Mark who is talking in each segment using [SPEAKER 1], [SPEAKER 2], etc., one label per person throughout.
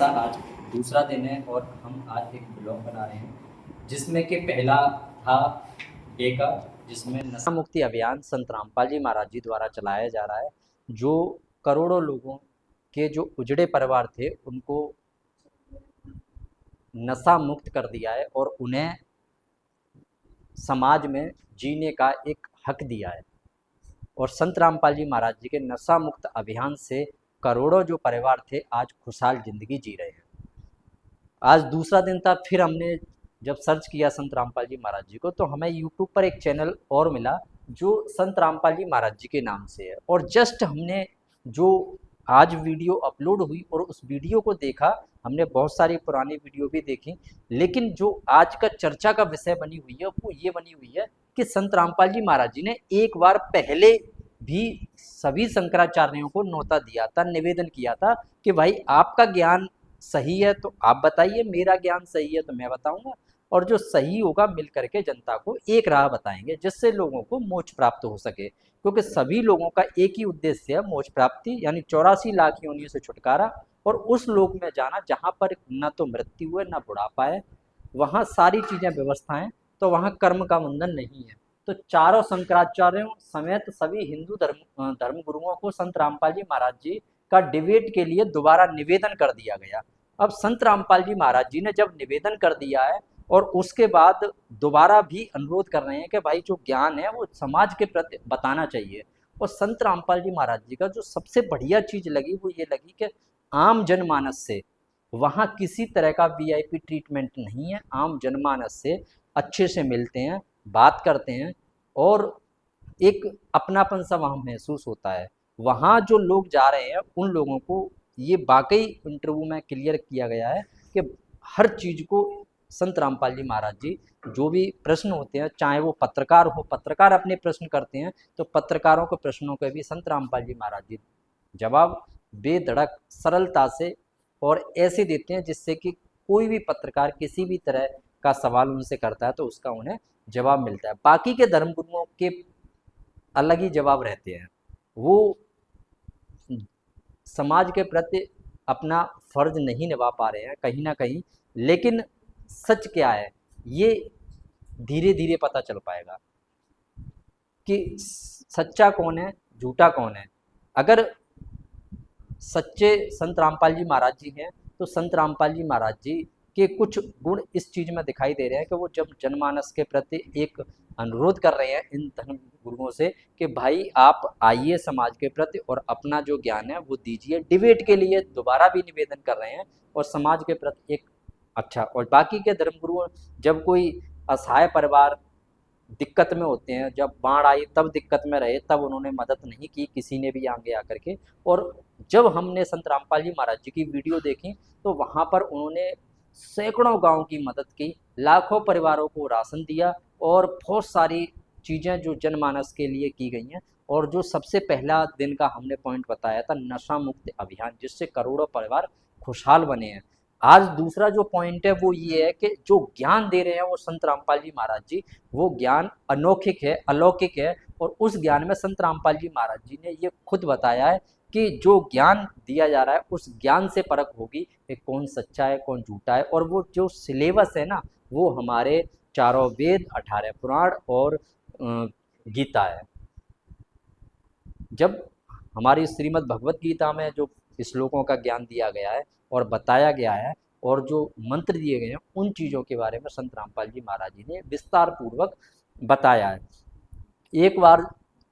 [SPEAKER 1] आज दूसरा दिन है और हम आज एक ब्लॉग बना रहे हैं जिसमें कि पहला था एक जिसमें नशा मुक्ति अभियान संत रामपाल जी महाराज जी द्वारा चलाया जा रहा है, जो करोड़ों लोगों के जो उजड़े परिवार थे उनको नशा मुक्त कर दिया है और उन्हें समाज में जीने का एक हक दिया है। और संत रामपाल जी महाराज जी के नशा मुक्त अभियान से करोड़ों जो परिवार थे आज खुशहाल जिंदगी जी रहे हैं। आज दूसरा दिन था, फिर हमने जब सर्च किया संत रामपाल जी महाराज जी को तो हमें यूट्यूब पर एक चैनल और मिला जो संत रामपाल जी महाराज जी के नाम से है। और जस्ट हमने जो आज वीडियो अपलोड हुई और उस वीडियो को देखा, हमने बहुत सारी पुरानी वीडियो भी देखी, लेकिन जो आज का चर्चा का विषय बनी हुई है वो ये बनी हुई है कि संत रामपाल जी महाराज जी ने एक बार पहले भी सभी शंकराचार्यों को न्योता दिया था, निवेदन किया था कि भाई आपका ज्ञान सही है तो आप बताइए, मेरा ज्ञान सही है तो मैं बताऊंगा, और जो सही होगा मिल करके जनता को एक राह बताएंगे जिससे लोगों को मोक्ष प्राप्त हो सके। क्योंकि सभी लोगों का एक ही उद्देश्य है, मोक्ष प्राप्ति, यानी 84 लाख योनियों से छुटकारा और उस लोक में जाना जहाँ पर न तो मृत्यु है न बुढ़ापा है, वहाँ सारी चीजें व्यवस्थाएं, तो वहाँ कर्म का बंधन नहीं है। तो चारों शंकराचार्यों समेत सभी हिंदू धर्म गुरुओं को संत रामपाल जी महाराज जी का डिबेट के लिए दोबारा निवेदन कर दिया गया। अब संत रामपाल जी महाराज जी ने जब निवेदन कर दिया है और उसके बाद दोबारा भी अनुरोध कर रहे हैं कि भाई जो ज्ञान है वो समाज के प्रति बताना चाहिए। और संत रामपाल जी महाराज जी का जो सबसे बढ़िया चीज लगी वो ये लगी कि आम जनमानस से वहाँ किसी तरह का वीआईपी ट्रीटमेंट नहीं है, आम जनमानस से अच्छे से मिलते हैं, बात करते हैं और एक अपनापन सा वहाँ महसूस होता है। वहाँ जो लोग जा रहे हैं उन लोगों को ये वाकई इंटरव्यू में क्लियर किया गया है कि हर चीज़ को संत रामपाल जी महाराज जी जो भी प्रश्न होते हैं, चाहे वो पत्रकार हो, पत्रकार अपने प्रश्न करते हैं तो पत्रकारों के प्रश्नों के भी संत रामपाल जी महाराज जी जवाब बेधड़क सरलता से और ऐसे देते हैं जिससे कि कोई भी पत्रकार किसी भी तरह का सवाल उनसे करता है तो उसका उन्हें जवाब मिलता है। बाकी के धर्मगुरुओं के अलग ही जवाब रहते हैं, वो समाज के प्रति अपना फर्ज नहीं निभा पा रहे हैं कहीं ना कहीं। लेकिन सच क्या है ये धीरे धीरे पता चल पाएगा कि सच्चा कौन है झूठा कौन है। अगर सच्चे संत रामपाल जी महाराज जी हैं तो संत रामपाल जी महाराज जी के कुछ गुण इस चीज में दिखाई दे रहे हैं कि वो जब जनमानस के प्रति एक अनुरोध कर रहे हैं इन धर्म गुरुओं से कि भाई आप आइए समाज के प्रति और अपना जो ज्ञान है वो दीजिए, डिबेट के लिए दोबारा भी निवेदन कर रहे हैं और समाज के प्रति एक अच्छा। और बाकी के धर्म गुरु जब कोई असहाय परिवार दिक्कत में होते हैं, जब बाढ़ आई तब दिक्कत में रहे, तब उन्होंने मदद नहीं की किसी ने भी आगे आकर के। और जब हमने संत रामपाल जी महाराज जी की वीडियो देखी तो वहाँ पर उन्होंने सैकड़ों गांव की मदद की, लाखों परिवारों को राशन दिया और बहुत सारी चीज़ें जो जनमानस के लिए की गई हैं। और जो सबसे पहला दिन का हमने पॉइंट बताया था नशा मुक्त अभियान, जिससे करोड़ों परिवार खुशहाल बने हैं। आज दूसरा जो पॉइंट है वो ये है कि जो ज्ञान दे रहे हैं वो संत रामपाल जी महाराज जी, वो ज्ञान अनौखिक है, अलौकिक है। और उस ज्ञान में संत रामपाल जी महाराज जी ने ये खुद बताया है कि जो ज्ञान दिया जा रहा है उस ज्ञान से परख होगी कि कौन सच्चा है कौन झूठा है। और वो जो सिलेबस है ना वो हमारे चारों वेद, 18 पुराण और गीता है। जब हमारी श्रीमद् भगवत गीता में जो श्लोकों का ज्ञान दिया गया है और बताया गया है और जो मंत्र दिए गए हैं उन चीज़ों के बारे में संत रामपाल जी महाराज जी ने विस्तार पूर्वक बताया है। एक बार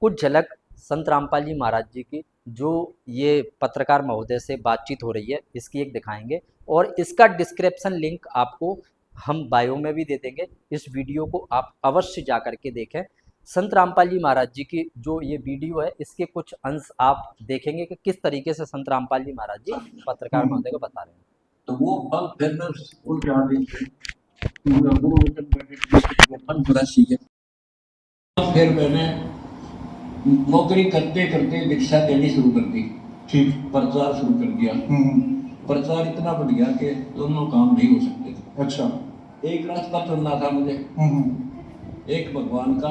[SPEAKER 1] कुछ झलक संत रामपाल जी महाराज जी की जो ये पत्रकार महोदय से बातचीत हो रही है इसकी एक दिखाएंगे और इसका डिस्क्रिप्शन लिंक आपको हम बायो में भी दे देंगे। इस वीडियो को आप अवश्य जा करके देखें। संत रामपाल जी महाराज जी की जो ये वीडियो है इसके कुछ अंश आप देखेंगे कि किस तरीके से संत रामपाल जी महाराज जी पत्रकार महोदय को बता रहे हैं।
[SPEAKER 2] तो वो फल फिर मैं उनके आदेश फिर मैंने नौकरी करते करते दीक्षा देनी शुरू कर दी, ठीक, प्रचार शुरू कर दिया। प्रचार इतना बढ़ गया कि दोनों काम नहीं हो सकते थे। अच्छा, एक रास्ता चुनना था मुझे, एक भगवान का,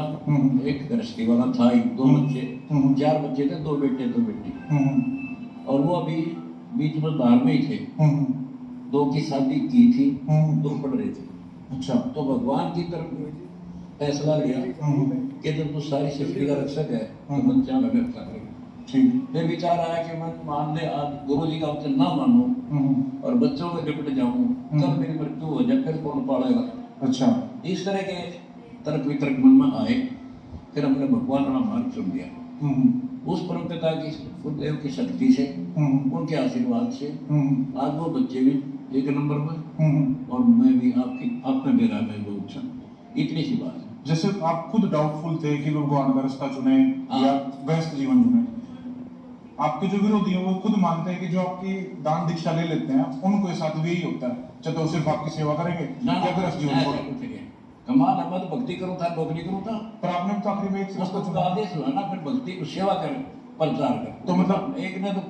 [SPEAKER 2] एक गृहस्थी वाला था, दो बच्चे, 4 बच्चे थे, 2 बेटे 2 बेटी, और वो अभी बीच में बाहर में ही थे। दो की शादी की थी, दो पढ़ रहे थे।
[SPEAKER 3] अच्छा।
[SPEAKER 2] तो भगवान की तरफ फैसला लिया कि जब तू सारी सृष्टि का रक्षक है तो बच्चा का रक्षा करेगा।
[SPEAKER 3] ठीक।
[SPEAKER 2] फिर विचार आया कि मैं मान ले आज गुरु जी का वचन ना मानूं और बच्चों में लिपट जाऊं, कल मेरी मृत्यु हो जाए, फिर कौन पालेगा।
[SPEAKER 3] अच्छा।
[SPEAKER 2] इस तरह के तर्क वितर्क मन में आए। फिर हमने भगवान वाला मार्ग चुन लिया। उस परम पिता की गुरुदेव की शक्ति से, उनके आशीर्वाद से आज वो बच्चे भी एक नंबर में और मैं भी आप में मेरा मैं वो अच्छा। इतनी सी बात है।
[SPEAKER 3] जैसे आप खुद डाउटफुल थे कि भगवान का रास्ता चुने या गृहस्थ जीवन चुने, आपके जो विरोधी हैं वो खुद मानते हैं कि जो आपकी दान दीक्षा ले लेते हैं उनको साथ भी यही होता है, चाहे तो सिर्फ आपकी सेवा करेंगे या गृहस्थ जीवन को।
[SPEAKER 2] कमाल है, मत भक्ति करो था, नौकरी करो था।
[SPEAKER 3] पर आपने तो आखिर में एक रास्ता
[SPEAKER 2] उसका
[SPEAKER 3] चुना।
[SPEAKER 2] आदेश हुआ ना, फिर भक्ति को सेवा कर, प्रचार कर।
[SPEAKER 3] तो मतलब
[SPEAKER 2] एक ने तो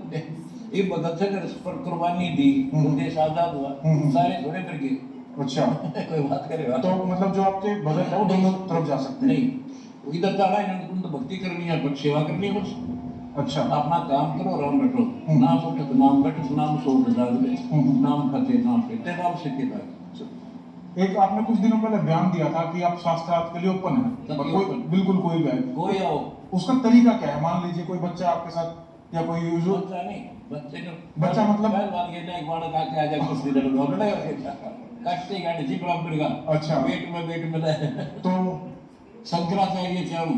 [SPEAKER 2] एक भगत से पर कुर्बानी दी, देश आजाद हुआ, सारे थोड़े कर गए।
[SPEAKER 3] अच्छा।
[SPEAKER 2] कोई बात करेगा
[SPEAKER 3] तो मतलब जो आपके भगत है वो दोनों तरफ जा सकते हैं।
[SPEAKER 2] नहीं, इधर जा रहा है, तुम तो भक्ति करनी है, पर सेवा करनी है बस।
[SPEAKER 3] अच्छा।
[SPEAKER 2] अपना काम करो, राम बैठो, नाम उठत नाम बैठो, नाम सोच जागले, नाम फते नाम पे नाम सिद्धि पाए।
[SPEAKER 3] एक आपने कुछ दिनों पहले बयान दिया था कि आप शास्त्रार्थ के लिए ओपन है,
[SPEAKER 2] सब
[SPEAKER 3] कोई
[SPEAKER 2] open।
[SPEAKER 3] बिल्कुल कोई भी आए।
[SPEAKER 2] कोई आओ,
[SPEAKER 3] उसका तरीका क्या है? मान लीजिए कोई बच्चा आपके साथ या कोई यूजुअल
[SPEAKER 2] बच्चा नहीं, बच्चे को
[SPEAKER 3] बच्चा मतलब
[SPEAKER 2] पहलवान ये ना एक बार का के आ जाए कुछ दिन में लड़ाई हो काटते गाड़ी जी बराबर का।
[SPEAKER 3] अच्छा।
[SPEAKER 2] वेट में ले
[SPEAKER 3] तो
[SPEAKER 2] शंकराचार्य से हम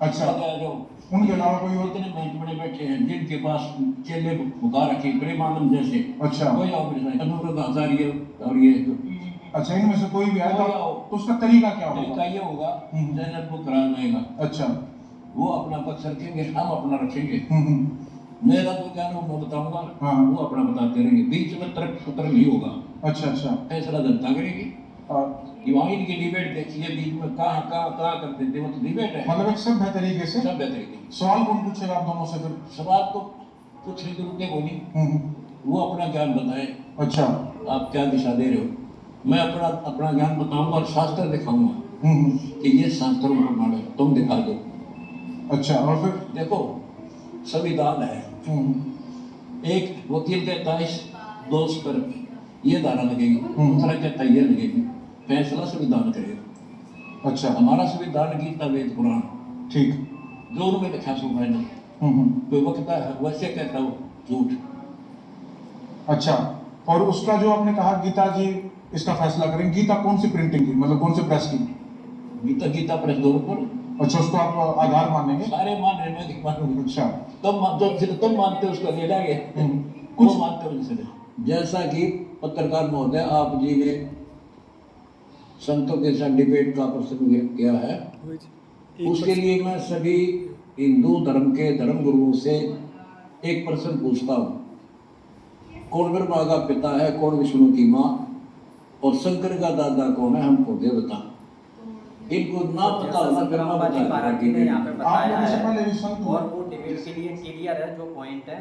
[SPEAKER 3] अच्छा।
[SPEAKER 2] जो
[SPEAKER 3] उनके अलावा कोई और?
[SPEAKER 2] इतने बड़े बैठे हैं जिनके पास चेले बुका रखे प्रेमानंद जैसे।
[SPEAKER 3] अच्छा।
[SPEAKER 2] कोई आओ मेरे साथ, अनुरुद्ध आचार्य और ये
[SPEAKER 3] अच्छा, इनमें से कोई भी आए
[SPEAKER 2] कोई आओ।
[SPEAKER 3] तो उसका तरीका क्या
[SPEAKER 2] तरीका
[SPEAKER 3] होगा?
[SPEAKER 2] ये होगा, जन्नत को करा जाएगा।
[SPEAKER 3] अच्छा।
[SPEAKER 2] वो अपना पक्ष रखेंगे, हम अपना रखेंगे। मेरा तो क्या मैं बताऊंगा,
[SPEAKER 3] हाँ।
[SPEAKER 2] वो अपना बताते रहेंगे, बीच में तर्क सूत्र नहीं होगा।
[SPEAKER 3] अच्छा। अच्छा।
[SPEAKER 2] फैसला जनता करेगी। वहाँ इनकी डिबेट देखिए, बीच में कहाँ कर देते, वो तो डिबेट है।
[SPEAKER 3] मतलब एक सभ्य तरीके से
[SPEAKER 2] सब बेहतरीन
[SPEAKER 3] सवाल कौन पूछेगा आप दोनों से फिर?
[SPEAKER 2] सवाल तो कुछ नहीं जरूरत है, बोली वो अपना ज्ञान बताए।
[SPEAKER 3] अच्छा।
[SPEAKER 2] आप क्या दिशा दे रहे हो, मैं अपना ज्ञान बताऊंगा और शास्त्र दिखाऊंगा कि ये शास्त्रों में प्रमाण है, तुम दिखा दो।
[SPEAKER 3] अच्छा। और फिर
[SPEAKER 2] देखो संविधान है, एक वकील कहता है इस दोष पर ये धारा लगेगी, दूसरा कहता है ये लगेगी, फैसला संविधान करेगा।
[SPEAKER 3] अच्छा।
[SPEAKER 2] हमारा संविधान गीता वेद पुराण
[SPEAKER 3] ठीक।
[SPEAKER 2] जो उनमें लिखा सो फाइनल। कोई वक्ता है वैसे कहता हो झूठ।
[SPEAKER 3] अच्छा। और उसका जो आपने कहा गीता जी इसका फैसला करें, गीता कौन सी प्रिंटिंग की, मतलब कौन से प्रेस की?
[SPEAKER 2] गीता प्रेस दो पर।
[SPEAKER 3] अच्छा, उसको आप आधार मानेंगे?
[SPEAKER 2] सारे मान रहे हैं, मैं मानूंगा।
[SPEAKER 3] अच्छा।
[SPEAKER 2] तुम मानते हो उसको ले जाएंगे,
[SPEAKER 3] कुछ
[SPEAKER 2] वो मानते हो जिसने। जैसा कि पत्रकार महोदय आप जी ने संतों के साथ डिबेट का प्रश्न किया है, उसके लिए मैं सभी हिंदू धर्म के धर्म गुरुओं से एक प्रश्न पूछता हूँ, कौन ब्रह्मा का पिता है, कौन विष्णु की माँ, और शंकर का दादा कौन है, हमको दे बता। इनको ना पता होना
[SPEAKER 1] पार्टी ने यहाँ पे बताया
[SPEAKER 3] आप लोगों से
[SPEAKER 1] है
[SPEAKER 3] पहले भी संत
[SPEAKER 1] और वो डिबेट के लिए क्लियर है जो पॉइंट है।